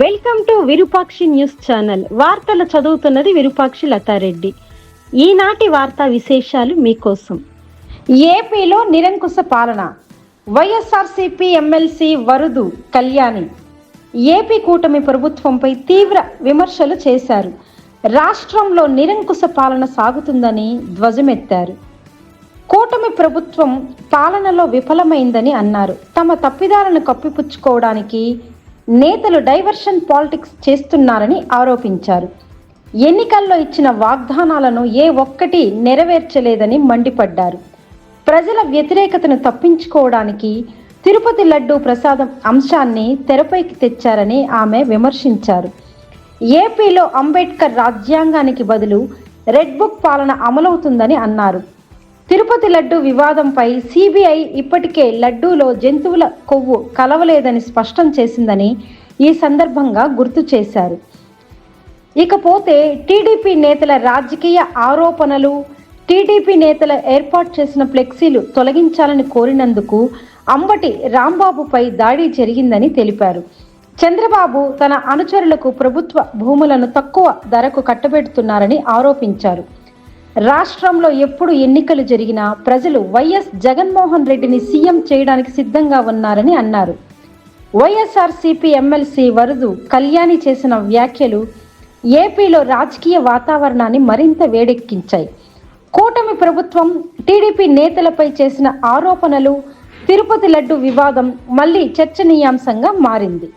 Welcome to Virupakshi news channel. వార్తలు చదువుతున్నది విరూపాక్షి లతారెడ్డి. ఈనాటి వార్తా విశేషాలు మీకోసం. ఏపీలో నిరంకుశ పాలన, వైఎస్ఆర్సీపీ ఎమ్మెల్సీ వరుదు కళ్యాణి ఏపీ కూటమి ప్రభుత్వంపై తీవ్ర విమర్శలు చేశారు. రాష్ట్రంలో నిరంకుశ పాలన సాగుతుందని ధ్వజమెత్తారు. కూటమి ప్రభుత్వం పాలనలో విఫలమైందని అన్నారు. తమ తప్పిదాలను కప్పిపుచ్చుకోవడానికి నేతలు డైవర్షన్ పాలిటిక్స్ చేస్తున్నారని ఆరోపించారు. ఎన్నికల్లో ఇచ్చిన వాగ్దానాలను ఏ ఒక్కటి నెరవేర్చలేదని మండిపడ్డారు. ప్రజల వ్యతిరేకతను తప్పించుకోవడానికి తిరుపతి లడ్డూ ప్రసాదం అంశాన్ని తెరపైకి తెచ్చారని ఆమె విమర్శించారు. ఏపీలో అంబేద్కర్ రాజ్యాంగానికి బదులు రెడ్ బుక్ పాలన అమలవుతుందని అన్నారు. తిరుపతి లడ్డు వివాదంపై సిబిఐ ఇప్పటికే లడ్డూలో జంతువుల కొవ్వు కలవలేదని స్పష్టం చేసిందని ఈ సందర్భంగా గుర్తు చేశారు. ఇకపోతే టీడీపీ నేతల రాజకీయ ఆరోపణలు, టీడీపీ నేతల ఏర్పాటు చేసిన ఫ్లెక్సీలు తొలగించాలని కోరినందుకు అంబటి రాంబాబుపై దాడి జరిగిందని తెలిపారు. చంద్రబాబు తన అనుచరులకు ప్రభుత్వ భూములను తక్కువ ధరకు కట్టబెడుతున్నారని ఆరోపించారు. రాష్ట్రంలో ఎప్పుడు ఎన్నికలు జరిగినా ప్రజలు వైఎస్ జగన్మోహన్ రెడ్డిని సీఎం చేయడానికి సిద్ధంగా ఉన్నారని అన్నారు. వైఎస్ఆర్సీపీ ఎమ్మెల్సీ వరుదు కళ్యాణి చేసిన వ్యాఖ్యలు ఏపీలో రాజకీయ వాతావరణాన్ని మరింత వేడెక్కించాయి. కూటమి ప్రభుత్వం టీడీపీ నేతలపై చేసిన ఆరోపణలు, తిరుపతి లడ్డు వివాదం మళ్లీ చర్చనీయాంశంగా మారింది.